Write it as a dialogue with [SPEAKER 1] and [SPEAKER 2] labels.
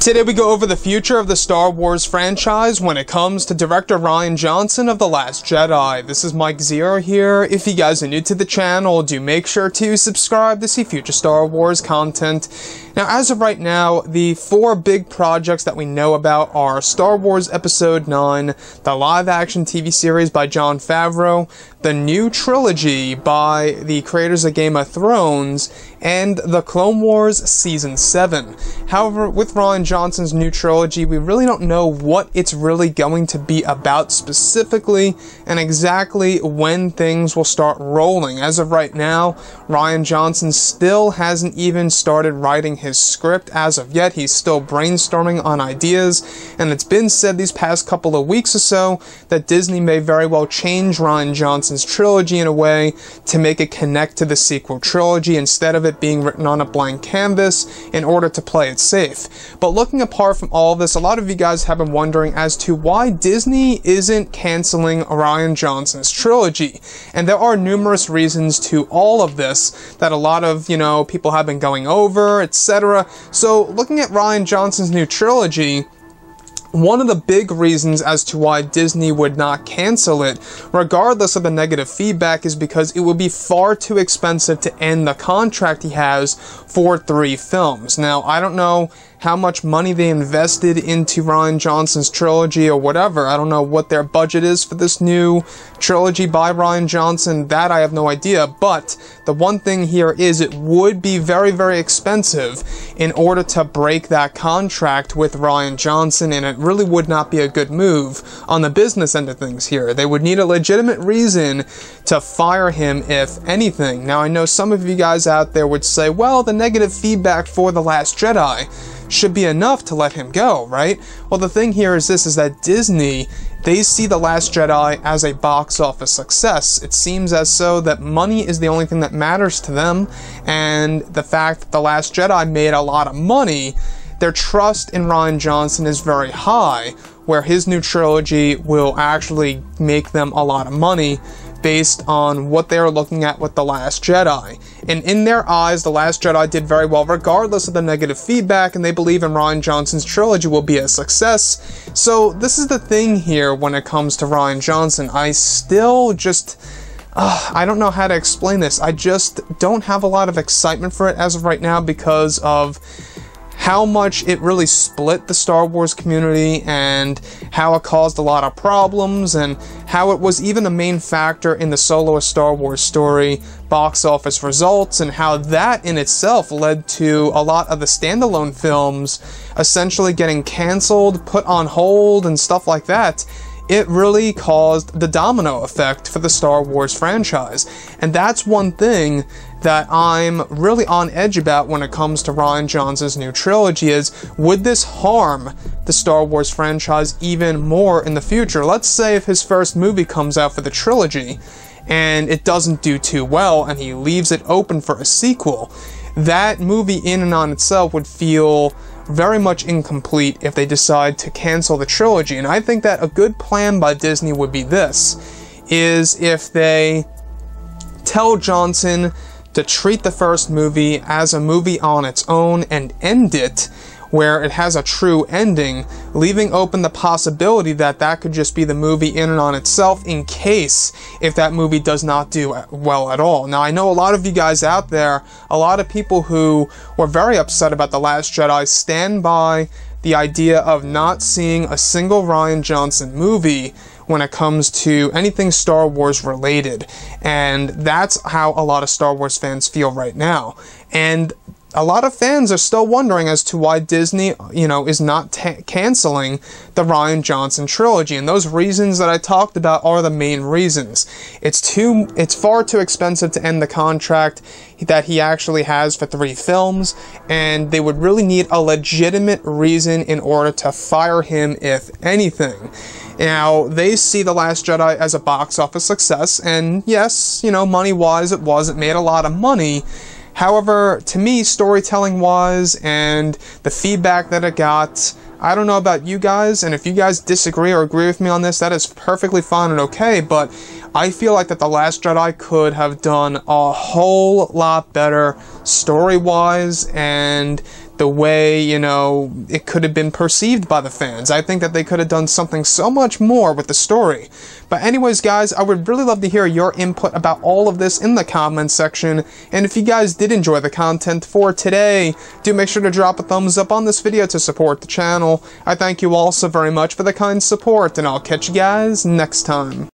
[SPEAKER 1] Today we go over the future of the Star Wars franchise when it comes to director Rian Johnson of The Last Jedi. This is Mike Zero here. If you guys are new to the channel, do make sure to subscribe to see future Star Wars content. Now, as of right now, the four big projects that we know about are Star Wars Episode 9, the live-action TV series by Jon Favreau, the new trilogy by the creators of Game of Thrones, and the Clone Wars Season 7. However, with Rian Johnson's new trilogy, we really don't know what it's really going to be about specifically and exactly when things will start rolling. As of right now, Rian Johnson still hasn't even started writing his script as of yet. He's still brainstorming on ideas, and it's been said these past couple of weeks or so that Disney may very well change Rian Johnson's trilogy in a way to make it connect to the sequel trilogy instead of it being written on a blank canvas in order to play it safe. But looking apart from all of this, a lot of you guys have been wondering as to why Disney isn't canceling Rian Johnson's trilogy. And there are numerous reasons to all of this that a lot of, people have been going over, etc. So looking at Rian Johnson's new trilogy, one of the big reasons as to why Disney would not cancel it, regardless of the negative feedback, is because it would be far too expensive to end the contract he has for 3 films. Now, I don't know how much money they invested into Rian Johnson's trilogy or whatever. I don't know what their budget is for this new trilogy by Rian Johnson. That I have no idea. But the one thing here is it would be very, very expensive in order to break that contract with Rian Johnson, and it really would not be a good move on the business end of things here. They would need a legitimate reason to fire him, if anything. Now, I know some of you guys out there would say, well, the negative feedback for The Last Jedi should be enough to let him go, right? Well, the thing here is this, is that Disney, they see The Last Jedi as a box office success. It seems as so that money is the only thing that matters to them, and the fact that The Last Jedi made a lot of money, their trust in Rian Johnson is very high, where his new trilogy will actually make them a lot of money based on what they're looking at with The Last Jedi. And in their eyes, The Last Jedi did very well regardless of the negative feedback, and they believe in Rian Johnson's trilogy will be a success. So this is the thing here when it comes to Rian Johnson. I still just... I don't know how to explain this. I just don't have a lot of excitement for it as of right now because of how much it really split the Star Wars community and how it caused a lot of problems and how it was even a main factor in the solo Star Wars story box office results, and how that in itself led to a lot of the standalone films essentially getting canceled, put on hold, and stuff like that. It really caused the domino effect for the Star Wars franchise. And that's one thing that I'm really on edge about when it comes to Rian Johnson's new trilogy is, would this harm the Star Wars franchise even more in the future? Let's say if his first movie comes out for the trilogy and it doesn't do too well and he leaves it open for a sequel, that movie in and on itself would feel very much incomplete if they decide to cancel the trilogy. And I think that a good plan by Disney would be this, is if they tell Johnson to treat the first movie as a movie on its own and end it where it has a true ending, leaving open the possibility that that could just be the movie in and on itself in case if that movie does not do well at all. Now, I know a lot of you guys out there, a lot of people who were very upset about The Last Jedi stand by the idea of not seeing a single Rian Johnson movie when it comes to anything Star Wars related. And that's how a lot of Star Wars fans feel right now. And a lot of fans are still wondering as to why Disney, is not canceling the Rian Johnson trilogy. And those reasons that I talked about are the main reasons. It's far too expensive to end the contract that he actually has for 3 films, and they would really need a legitimate reason in order to fire him, if anything. Now, they see The Last Jedi as a box office success, and yes, money-wise it made a lot of money. However, to me, storytelling-wise and the feedback that it got, I don't know about you guys, and if you guys disagree or agree with me on this, that is perfectly fine and okay, but I feel like that The Last Jedi could have done a whole lot better story-wise, and the way, you know, it could have been perceived by the fans. I think that they could have done something so much more with the story. But anyways, guys, I would really love to hear your input about all of this in the comments section. And if you guys did enjoy the content for today, do make sure to drop a thumbs up on this video to support the channel. I thank you all so very much for the kind support, and I'll catch you guys next time.